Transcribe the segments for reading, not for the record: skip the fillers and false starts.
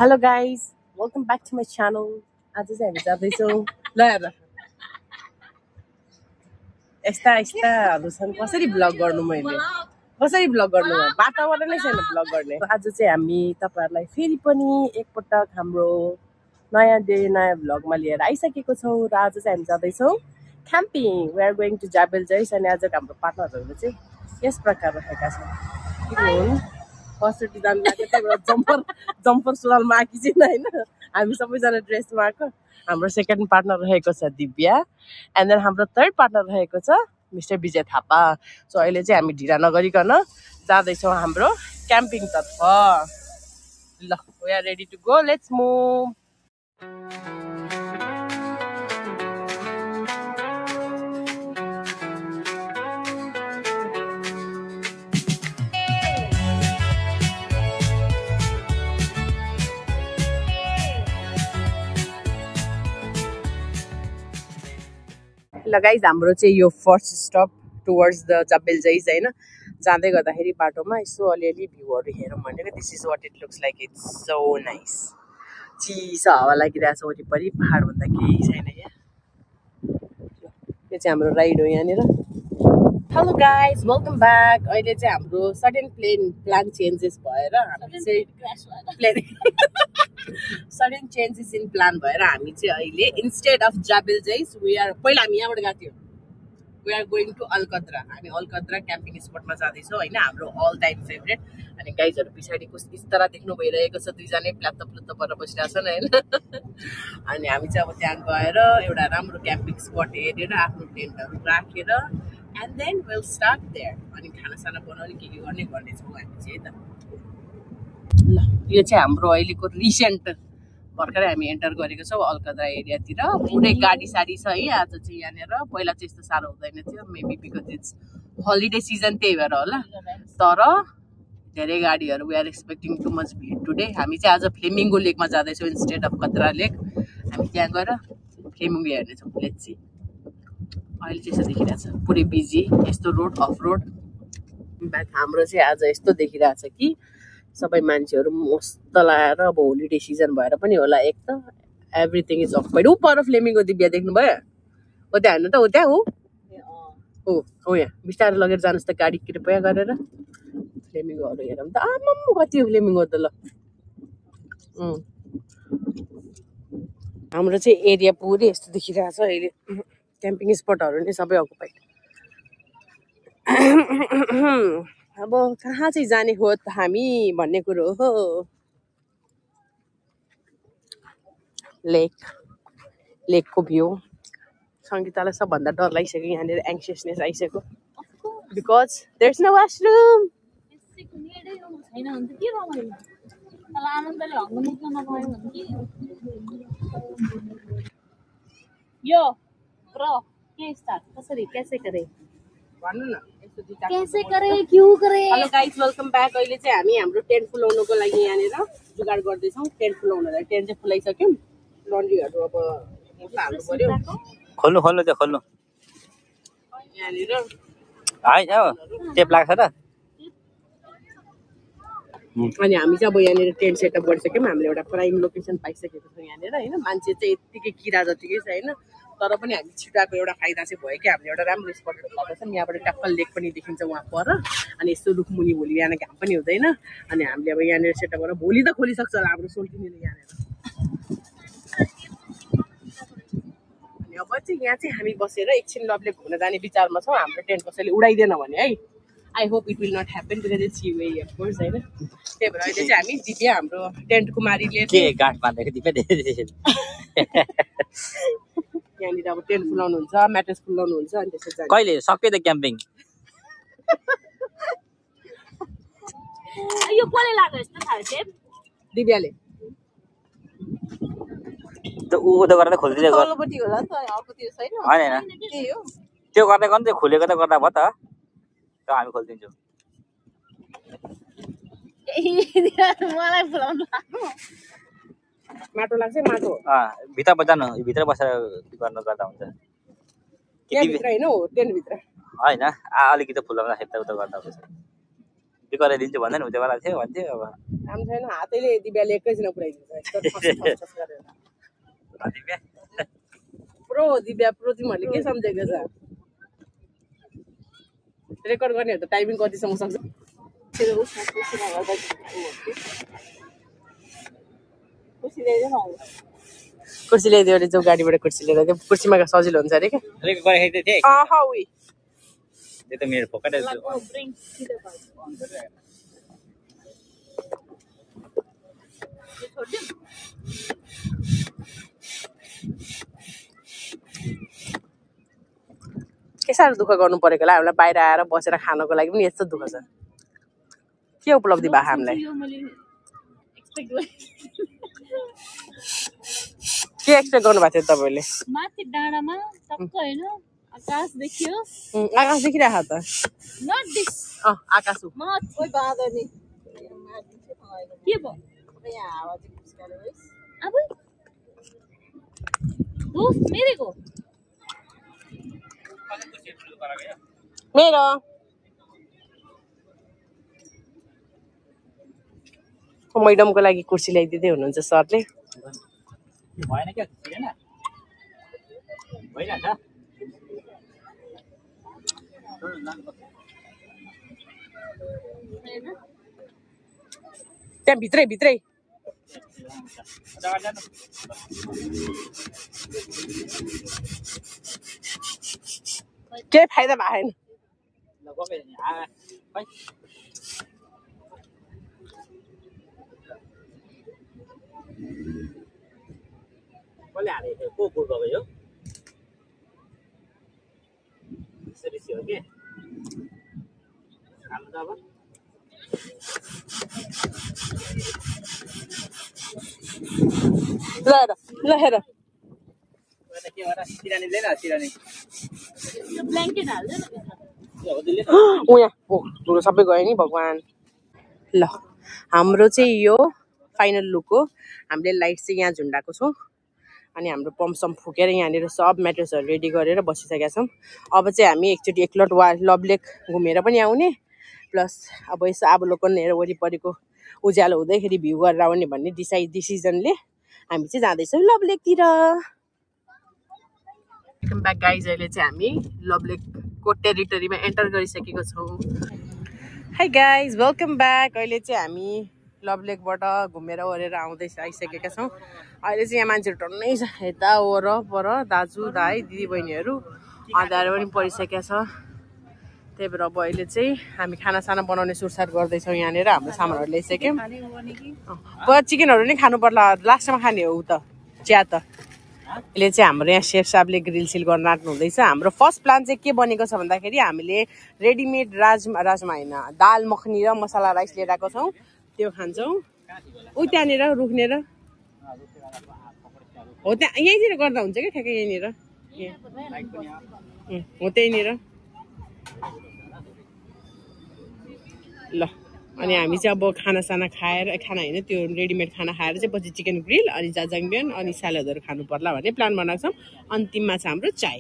Hello guys, welcome back to my channel. आज चाहिँ हामी जाँदैछौँ ल हेर यस्ताहरू छन् कसरी ब्लग गर्नु मैले कसरी ब्लग गर्नु वातावरण नै छैन ब्लग गर्ने आज चाहिँ हामी तपाईहरुलाई फेरि पनि एकपटक हाम्रो नयाँ ब्लगमा लिएर आइसकेको छौँ र आज चाहिँ हामी जाँदैछौँ camping we are going to Jebel Jais अनि आजको हाम्रो पार्टनरहरुले चाहिँ यस प्रकार राखेका छन् फर्स्ट जानु लाग्यो त्यही जम्पर सुरुवालमा आकी चाहिँ हैन हामी सबैजना ड्रेसमा आएको हाम्रो सेकेन्ड पार्टनर रहेको छ दिव्या एन्ड देन हाम्रो थर्ड पार्टनर रहेको छ मिस्टर विजय थापा सो अहिले चाहिँ हामी ढिला नगरिकन जाँदैछौँ हाम्रो क्याम्पिङ तर्फ ल we are ready to go let's move लगाइज हाम्रो चाहिँ यो first stop towards the Jebel Jais हैन जाँदै गर्दाखेरि बाटोमा यसो अलिअलि भ्यूहरू हेरौँ भनेको this is what it looks like it's so nice चिसो हावा लागिरहेको छ वरिपरि पहाड भन्दा केही छैन यहाँ यो चाहिँ हाम्रो राइड हो यहाँनिर हेलो गाइज वेलकम ब्याक अहिले चाहिँ हाम्रो सडन प्लान चेन्जेस भएर हामी चाहिँ सडन चेन्जेस इन प्लान भएर हामी चाहिँ अहिले इन्स्टेड अफ जाबेल जैस पहिला हामी यहाँबाट गएको थियौँ वी आर गोइङ टु अलकत्रा हामी अलकत्रा क्याम्पिङ स्पटमा जाँदैछौँ होइन हाम्रो अल टाइम फेभरेट अनि गाइजहरू पछाडिको बिस्तारा देख्नु भइरहेको छ दुईजनै प्लात्त परेर बसिरहेको छन् होइन अनि हामी चाहिँ अब त्यहाँ गएर एउटा राम्रो क्याम्पिङ स्पट हेरेर आफ्नो टेन्टहरू राखेर and then will start there अनि खानासाना बनाउने के गर्नेछौँ हामी चाहिँ त ल यो चाहिँ हाम्रो अहिलेको रिसेन्ट भर्खरै हामी एन्टर गरेको छौँ अलकत्रा एरियातिर पुरै गाडी साडी छ है आज चाहिँ यहाँनिर पहिला चाहिँ यस्तो साह्रो हुँदैन थियो maybe because it's holiday season त्यही भएर होला तर धेरै गाडीहरू we are expecting too much भिड टुडे हामी चाहिँ आज फ्लेमिङ्गो लेकमा जाँदैछौँ इन्स्टेड अफ कत्रा लेक हामी त्यहाँ गएर फ्लेमिङ्गो हेर्नेछौँ लेट्स सी अहिले चाहिँ यस्तो देखिरहेको छ पुरै बिजी यस्तो रोड अफ रोड ब्याक हाम्रो चाहिँ आज यस्तो देखिरहेको छ कि सबै मान्छेहरू मस्त लाएर अब होलिडे सिजन भएर पनि होला एक त एभ्रिथिङ इज अफ ऊ पर फ्लेमिङको दिव्या देख्नुभयो हो त्यहाँ हेर्नु त हो त्यहाँ हो यहाँ बिस्तारै लगेर जानुहोस् त गाडी कृपया गरेर फ्लेमिङोहरू हेरौँ त आम्म कति हो फ्लेमिङो त ल हाम्रो चाहिँ एरिया पुरै यस्तो देखिरहेको छ अहिले क्याम्पिङ स्पटहरू नै सबै अकुपाइड अब कहाँ चाहिँ जाने हो त हामी भन्ने कुरो हो लेकको भ्यू सङ्गीतालाई सबभन्दा डर लागिसक्यो यहाँनिर एङ्सियसनेस आइसक्यो because there is no washroom यो ब्रो के स्टार्ट कसरी कैसे करे भन्नु न कैसे करे क्यों करे हेलो गाइस वेलकम ब्याक अहिले चाहिँ हामी हाम्रो टेन्ट फुलाउनको लागि यहाँनिर जुगाड गर्दैछौँ टेन्ट फुलाउनलाई टेन्ट चाहिँ फुलाइसक्यौँ लन्ड्रीहरू अब हाल्नु पर्यो खोल्नु त्यो खोल्नु यहाँनिर होइन टेप लाग्छ त अनि हामी चाहिँ अब यहाँनिर टेन्ट सेटअप गरिसक्यौँ हामीले एउटा प्राइम लोकेसन पाइसकेको छौँ यहाँनिर होइन मान्छे चाहिँ यत्तिकै किरा जतिकै छ होइन तर पनि हामी छिटाएको एउटा फाइदा चाहिँ भयो कि हामीले एउटा राम्रो स्पट भएको छ यहाँबाट टक्क लेक पनि देखिन्छ वहाँ पर अनि यस्तो रुखमुनि भोलि बिहान घाम पनि हुँदैन अनि हामीले अब यहाँनिर सेटअप गरेर भोलि त खोलिसक्छ होला हाम्रो सोल्टिनीले यहाँनिर अनि अब चाहिँ यहाँ चाहिँ हामी बसेर एकछिन लभले घुम्न जाने विचारमा छौँ हाम्रो टेन्ट कसैले उडाइदिएन भने है I hope it will not happen because it's you way of course होइन त्यही भएर अहिले चाहिँ हामी दिव्या हाम्रो टेन्ट कुमारीले के गाँठ बाँधेको दिव्या यहाँनिर अब टेन्ट फुलाउनुहुन्छ म्याट्रेस फुलाउनुहुन्छ अनि त्यसपछि कहिले सक्यो त क्याम्पिङ यो कसले लाग्यो यस्तो खाले दिव्याले त ऊ त गरेर खोलिदिँदै गर तल्लोपट्टि होला नि त अर्कोतिर छैन होइन त्यही हो त्यो गर्दै गर्नु त्यो खुलेको त गर्दा भयो त हामी खोलिदिन्छौँ मलाई फुलाउनु माटो लाग्छ माटो भित्र बजानु भित्र बसेर गर्नु गर्दा हुन्छ त्यहाँभित्र होइन हो टेन्टभित्र होइन अलिकति फुलाउँदा यताउता गर्दा हुन्छ गराइदिन्छु भन्दा नि त्यो बेला थियो भन्थ्यो अब काम छैन हातैले यति बेला एकैछिन पुऱ्याइदिन्छ प्रो दिव्या प्रो तिमीहरूले के सम्झेको छ रेकर्ड गर्नेहरू त टाइमिङ कतिसम्म सक्छ कुर्सी ल्याइदियो अरे जाउँ गाडीबाट कुर्सी लिएर त्यो कुर्सीमा सजिलो हुन्छ अरे क्या त्यो त मेरो फोकट के साह्रो दुःख गर्नु परेको होला हामीलाई बाहिर आएर बसेर खानको लागि पनि यस्तो दुःख छ के उपलब्धि भयो हामीलाई के एक्सपेक्ट गर्नु भएको थियो तपाईँले माथि डाँडामा टक्क हैन आकाश देखियो आकाश देखिरहेको त नट दिस आकाश ओइ बादनी के भयो यहाँ हावा चाहिँ खुस्काले होइस अब दोस्त मेरेको मेरो मैडमको लागि कुर्सी ल्याइदिँदै हुनुहुन्छ सरले भएन क्या किन भइरहेछ त्यहाँ भित्रै भित्रै केही फाइदा भएन कसले हालेको थियो को पुल गएको यो यसरी हो के हाल्नु त अब ल हेर ब्ल्याङ्केट हाल्दैन उहाँ सबै गयो नि भगवान् ल हाम्रो चाहिँ यो फाइनल लुक हो हामीले लाइट चाहिँ यहाँ झुन्डाएको छौँ अनि हाम्रो पम्पसम्प फुकेर यहाँनिर सब म्याट्रेसहरू रेडी गरेर बसिसकेका छौँ अब चाहिँ हामी एकचोटि एकलट लभ लेक घुमेर पनि आउने प्लस अब यसो अवलोकनहरू वरिपरिको उज्यालो हुँदैखेरि भ्यू गरेर आउने भन्ने डिसिजनले हामी चाहिँ जाँदैछौँ लभ लेकतिर वेलकम ब्याक गाइज अहिले चाहिँ हामी लभ लेकको टेरिटोरीमा एन्टर गरिसकेको छौँ हाई गाइज वेलकम ब्याक अहिले चाहिँ हामी लभ लेकबाट घुमेर ओरेर आइसकेका छौँ अहिले चाहिँ यहाँ मान्छेहरू टन्नै छ यता वर पर दाजु दाई दिदी बहिनीहरू आधार पनि परिसकेका छ त्यही भएर अब अहिले चाहिँ हामी खानासाना बनाउने सुरसार गर्दैछौँ यहाँनिर हाम्रो सामानहरू ल्याइसक्यौँ चिकनहरू नै खानु पर्ला लास्टमा खाने हो त चिया त अहिले चाहिँ हाम्रो यहाँ सेफ साहबले ग्रिल सिल गर्न आँट्नु हुँदैछ हाम्रो फर्स्ट प्लान चाहिँ के बनेको छ भन्दाखेरि हामीले रेडिमेड राजमा होइन दाल मखनी र मसला राइस लिएर आएको छौँ त्यो खान्छौँ ऊ त्यहाँनिर रुख्नेर हो त्यहाँ यहीँनिर गर्दा हुन्छ क्या ठ्याक्कै यहीँनिर हो त्यहीँनिर ल अनि हामी चाहिँ अब खानासाना खाएर खाना होइन त्यो रेडिमेड खाना खाएर चाहिँ पछि चिकन ग्रिल अनि जाजाङबियन अनि स्यालेडहरू खानु पर्ला भन्ने प्लान बनाएको छौँ अन्तिममा चाहिँ हाम्रो चाय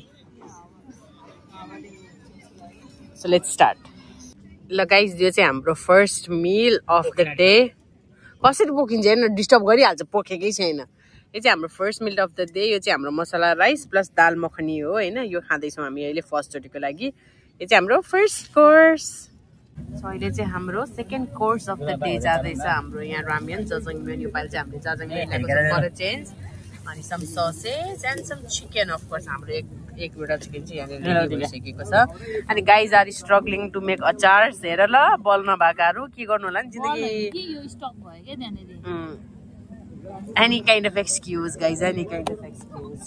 सो लेट्स स्टार्ट ल गाइज यो चाहिँ हाम्रो first meal of the day कसरी पोखिन्छ हेर्न डिस्टर्ब गरिहाल्छ पोखेकै छैन यो चाहिँ हाम्रो first meal of the day यो चाहिँ हाम्रो मसला राइस प्लस दाल मखनी हो होइन यो खाँदैछौँ हामी अहिले फर्स्टचोटिको लागि यो चाहिँ हाम्रो फर्स्ट कोर्स सो अहिले चाहिँ हाम्रो second course of the day जाँदैछ हाम्रो यहाँ रामेन जाजाङबियन योपालि चाहिँ हामीले जाजाङबियन ल्याएको छ फर चेन्ज अनि some sausage and some chicken of course हाम्रो एकवटा चिकन चाहिँ यहाँनिर रेडी भइसकेको छ अनि guys are struggling to make अचार्स हेर ल बल नभएकाहरू के गर्नु होला नि जिन्दगी any kind of excuse guys any kind of excuse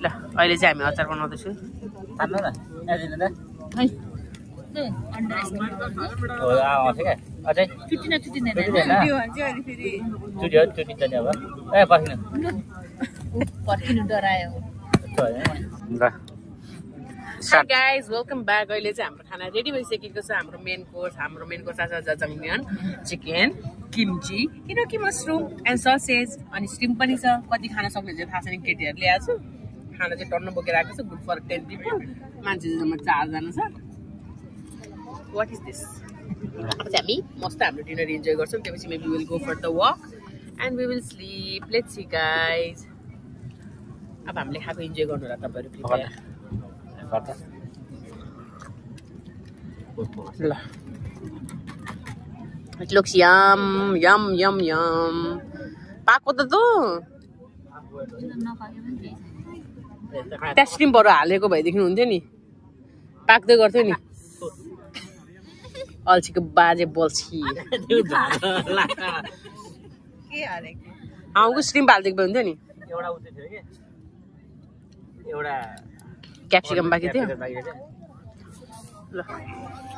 ल अहिले चाहिँ हामी अचार बनाउँदैछौँ Hi guys, welcome back. अहिले चाहिँ हाम्रो खाना रेडी भइसकेको छ हाम्रो मेन कोर्स आज जाजाङबियन चिकन किम्ची किनकि मसरुम एन्ड ससेज अनि स्टिम पनि छ कति खान सक्ने चाहिँ थाहा छैन केटीहरूले आज खाना चाहिँ टन्न बोकेर आएको छ गुड फर 10 people मान्छे जम्मा 4 जना छ What is this? अब चाहिँ हामी मस्त हाम्रो डिनर इन्जोय गर्छौँ त्यसपछि maybe we will go for the walk and we will sleep. Let's see guys. अब हामीले खाएको इन्जोय गर्नु होला तपाईहरु कृपया ल It looks yum पाको त तँ त्यहाँ स्ट्रिम बरु हालेको भइदेखि हुन्थ्यो नि पाक्दै गर्थ्यो नि अल्छीको बाजे बल्छी आउँको स्ट्रिम हालिदिएको भए हुन्थ्यो नि एउटा क्याप्सिकम बाँकी थियो ल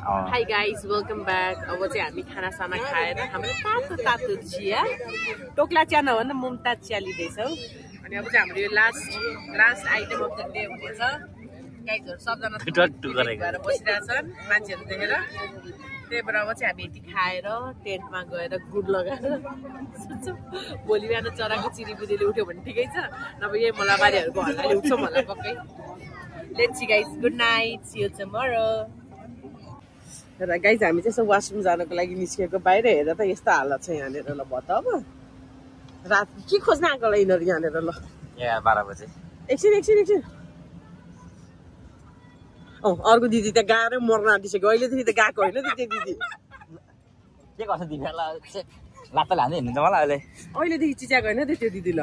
हाई गाइज वेलकम ब्याक अब चाहिँ हामी खानासाना खाएर हाम्रो तातो तातो चिया टोक्ला चिया नभन्दा मुमताज चिया लिँदैछौँ अनि अब चाहिँ हाम्रो यो last item of the day हुनेछ गाइजहरू सबजना भएर बसिरहेछन् मान्छेहरू देखेर त्यही भएर अब चाहिँ हामी यति खाएर टेन्टमा गएर गुड लगाएर भोलि बिहान चराको चिरीबुदीले उठ्यो भने ठिकै छ नभए यही मलाबारीहरूको हल्लाले उठ्छौँ होला पक्कै let's see guys good night see you tomorrow र गाइज हामी चाहिँ यसो वासरुम जानको लागि निस्केको बाहिर हेर्दा त यस्तो हालत छ यहाँनिर ल भत्त अब रात के खोज्न आएको होला यिनीहरू यहाँनिर ल 12 बजे एकछिन अर्को दिदी त गाएर मर्न आँटिसक्यो अहिलेदेखि त गएको होइन त्यो दिदी के गर्छ दिदीलाई लात्ता लाँदै हिँड्नु त मलाई अहिले अहिलेदेखि चिच्याएको होइन त्यो दिदी ल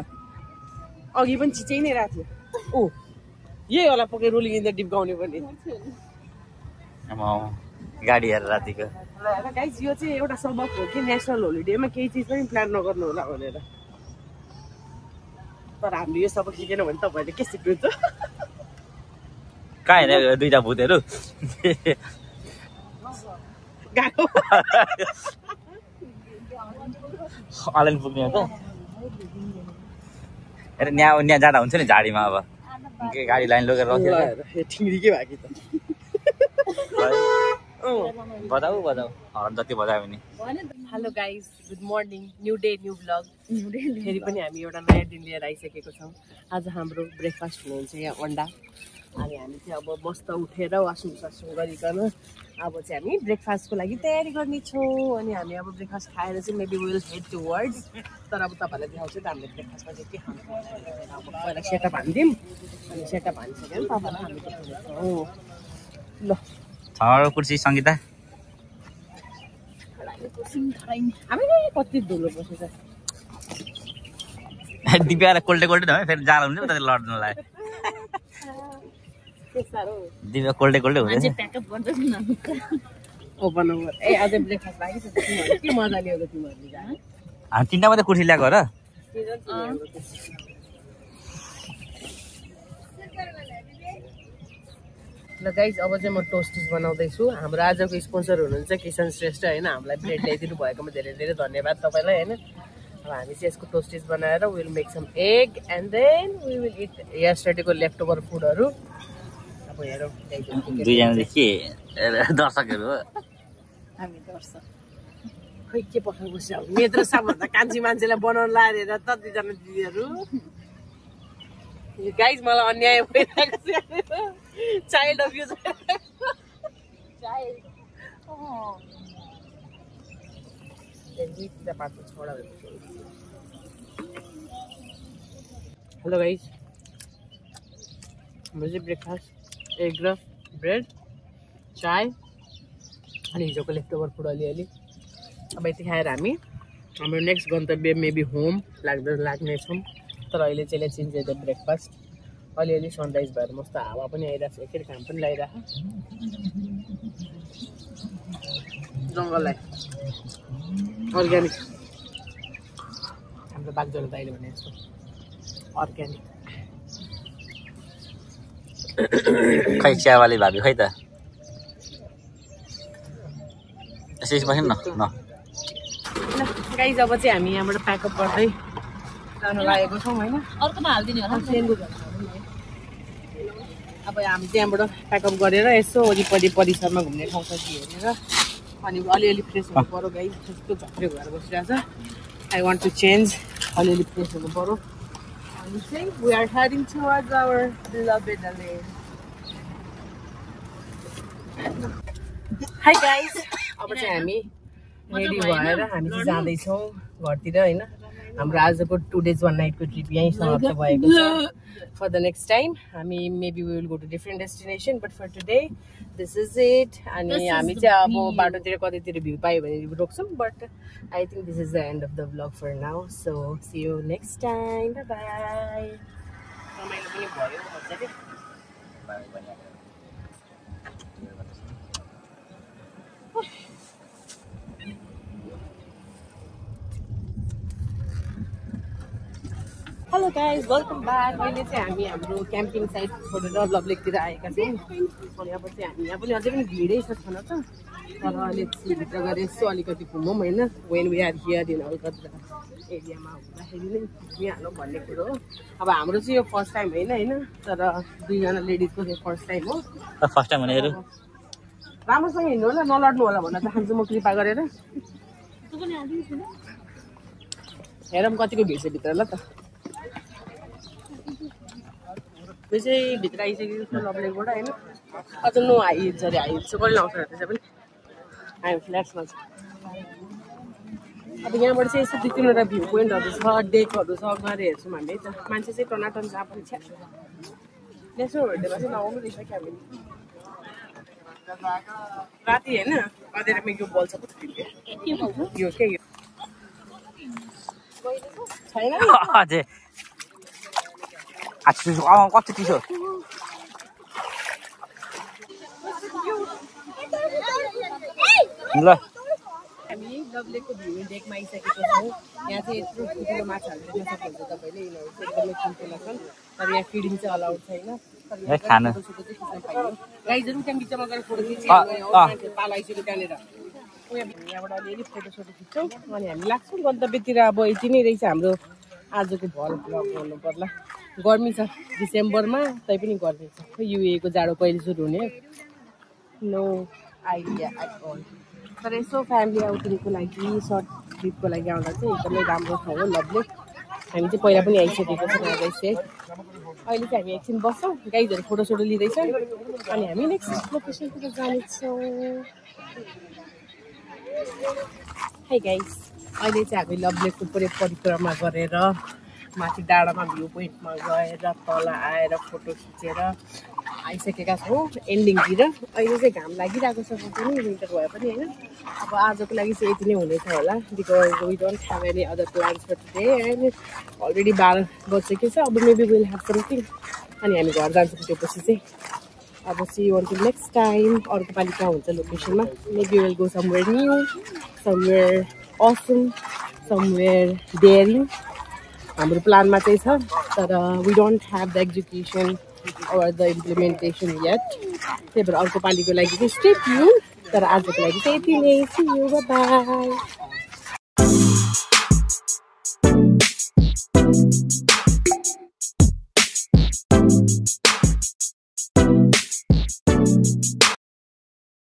अघि पनि चिच्याइ नै रहेको थियो यही होला पक्कै रोलिङ इन द डिप गाउने पनि गाडी हेरेर रातिको गाइस यो चाहिँ एउटा सबक हो कि नेसनल होलिडेमा केही चिज पनि प्लान नगर्नु होला भनेर तर हामीले यो सबक सिकेन भने तपाईँहरूले के सिक्नुहुन्छ कहाँ हेरेको दुईटा भूतहरू गएको अनलाइन पुग्ने हो त हेर यहाँ जाँदा हुन्छ नि झाडीमा अब के गाडी लाइन लगेर राख्यो ठिङ्ग्रीकै भागी त बजाऊ हरन जति बजायो भने hello guys good morning new day new vlog फेरि पनि हामी एउटा नयाँ दिन लिएर आइसकेको छौँ आज हाम्रो ब्रेकफास्ट हुनुहुन्छ यहाँ अन्डा अनि हामी चाहिँ अब मस्त उठेर वासरुम गरिकन अब चाहिँ हामी ब्रेकफास्टको लागि तयारी गर्नेछौँ अनि हामी अब ब्रेकफास्ट खाएर चाहिँ maybe will head to words तर अब तपाईँहरूलाई देखाउँछु त हामीले ब्रेकफास्टमा चाहिँ के खान्छ अब पहिला सेटअप हानिदिउँ अनि सेटअप हानिसक्यो भने तपाईँलाई हामी देखाउनेछौँ ल कुर्सी सङ्गीता हामी कति धुलो बसेछ दिव्यालाई कोल्टे नभए फेरि जाडो हुन्छ त लड्नुलाई दिव्या कोल्टे हुँदैन ओपन ओभर ए अझै ब्रेकफास्ट बाँकी छ के मजा ल्याउँछ तिमीहरूले हामी तिनवटा मात्रै कुर्सी ल्याएको र ल गाइज अब चाहिँ म टोस्टिस बनाउँदैछु हाम्रो आजको स्पोन्सर हुनुहुन्छ किसन श्रेष्ठ होइन हामीलाई ब्रेड ल्याइदिनु भएकोमा धेरै धेरै धन्यवाद तपाईँलाई होइन अब हामी चाहिँ यसको टोस्टिस बनाएर will make some egg and then we will eat यस्टरडेको लेफ्ट ओभर फुडहरू अब हेरौँ दुईजना के दर्शकहरू हो हामी दर्शक खै के पठाउनु बस्छ नेत्र साभन्दा कान्छी मान्छेलाई बनाउनु लाएर त दुईजना दिदीहरू गाइज मलाई अन्याय भइरहेको छ चाइल्ड अब्युज हेलो गाइज हाम्रो चाहिँ ब्रेकफास्ट एग र ब्रेड चाय अनि हिजोको लेफ्ट ओभर फुड अलिअलि अब यति खाएर हामी हाम्रो नेक्स्ट गन्तव्य मेबी होम लाग्नेछौँ तर अहिले चाहिँ लेट्स इन्जोय द ब्रेकफास्ट अलिअलि सनराइज भएर मस्त हावा पनि आइरहेको छ एकखेर घाम पनि लगाइरहेको जङ्गललाई अर्ग्यानिक हाम्रो बागजोले त अहिले भने जस्तो अर्ग्यानिक खै चियावाली भाबी खै त यसो बस्नु न गाइज अब चाहिँ हामी यहाँबाट प्याकअप गर्दै जान लागेको छौँ होइन अर्कोमा हालिदिने होला अब हामी चाहिँ यहाँबाट प्याकअप गरेर यसो वरिपरि परिसरमा घुम्ने ठाउँ छ कि हेरेर अनि अलिअलि फ्रेस हुनु पऱ्यो गाइज त्यस्तो झक्रे भएर बसिरहेको छ आई वान्ट टु चेन्ज अलिअलि फ्रेस हुनु पऱ्यो अनि चाहिँ we are heading towards our beloved land hi guys अब चाहिँ हामी रेडी भएर हामी चाहिँ जाँदैछौँ घरतिर होइन हाम्रो आजको 2 days 1 night को ट्रिप यहीँ समाप्त भएको छ फर द नेक्स्ट टाइम हामी maybe we will go to different destination but for today this is it अनि हामी चाहिँ अब बाटोतिर कतैतिर भ्यू पायो भने रोक्छौँ but I think this is the end of the blog for now so see you next time bye bye रमाइलो पनि भयो मजाले हेलो गाइज वेलकम ब्याक अहिले चाहिँ हामी हाम्रो क्याम्पिङ साइट छोडेर लभलेकतिर आएका छौँ अनि अब चाहिँ हामी यहाँ पनि अझै पनि भिडै छ छन त तर अहिले भित्र गएर यसो अलिकति घुमौँ होइन when we are here in अलकत्रा एरियामा हुँदाखेरि नै घुमिहालौँ भन्ने कुरो हो अब हाम्रो चाहिँ यो फर्स्ट टाइम होइन तर 2जना लेडिजको चाहिँ फर्स्ट टाइम हो फर्स्ट टाइम भनेर राम्रोसँग हिँड्नु होला नलड्नु होला भन्न चाहन्छु म कृपा गरेर हेरौँ कतिको भिड छ भित्र ल त यो चाहिँ भित्र आइसकेको छ लभलेकबाट होइन अझ नो हाइट्स अरे हाइट्स चाहिँ कहिले लाउँछ त्यसै पनि हामी फ्ल्याट्समा छ अब यहाँबाट चाहिँ यस्तो 2-3वटा भ्यू पोइन्टहरू छ डेकहरू छ गएर हेर्छौँ हामी त मान्छे चाहिँ टनाटन जहाँ पनि छ नेसनल होटेलमा चाहिँ नआउनु रहेछ क्या हामी राति होइन अँधेर यो बल्छ पो यो के यो छैन कति चिसो ल हामी लभलेकको भ्यू डेकमा आइसकेको छौँ यहाँ चाहिँ यत्रो ठुल्ठुलो माछाहरू देख्न सक्नुहुन्छ तपाईँले यिनीहरू चाहिँ एकदमै ठुल्ठुला छन् तर यहाँ फिडिङ चाहिँ अलाउड छैन फोटोसोटो चाहिँ खिच्न पाइयो गाइजहरू त्यहाँ बिचमा गएर फोटो खिच्छ पाल आइसक्यो त्यहाँनिर यहाँबाट अलिअलि फोटोसोटो खिच्छौँ अनि हामी लाग्छौँ गन्तव्यतिर अब यति नै रहेछ हाम्रो आजको भर भ्लग भन्नु पर्ला गर्मी छ डिसेम्बरमा तैपनि गर्मी छ युएको जाडो कहिले सुरु हुने नो आइडिया एट अल तर यसो फ्यामिली आउटिङको लागि सर्ट ट्रिपको लागि आउँदा चाहिँ एकदमै राम्रो ठाउँ हो लभलेक हामी चाहिँ पहिला पनि आइसकेको छौँ आइसके अहिले चाहिँ हामी एकछिन बस्छौँ गाइडहरू फोटोसोटो लिँदैछन् अनि हामी नेक्स्ट लोकेसनतिर जानेछौँ है गाइस अहिले चाहिँ हामी लभलेकको पुरै परिक्रमा गरेर माथि डाँडामा भ्यू पोइन्टमा गएर तल आएर फोटो खिचेर आइसकेका छौँ एन्डिङतिर अहिले चाहिँ घाम लागिरहेको छ पनि विन्टर भए पनि होइन अब आजको लागि चाहिँ यति नै हुनेछ होला because we don't have any other plans for today and already 12 बजिसकेको छ अब मेबी विल ह्याभ समथिङ अनि हामी घर जान्छौँ त्यो पछि चाहिँ अब see you until next time अर्को पालि कहाँ हुन्छ लोकेसनमा maybe will go somewhere new somewhere Assam somewhere daring हाम्रो प्लानमा चाहिँ छ तर we don't have the execution or the implementation yet. त्यही भएर अर्को पालिको लागि चाहिँ स्टे ट्युन तर आजको लागि चाहिँ यति नै see you bye bye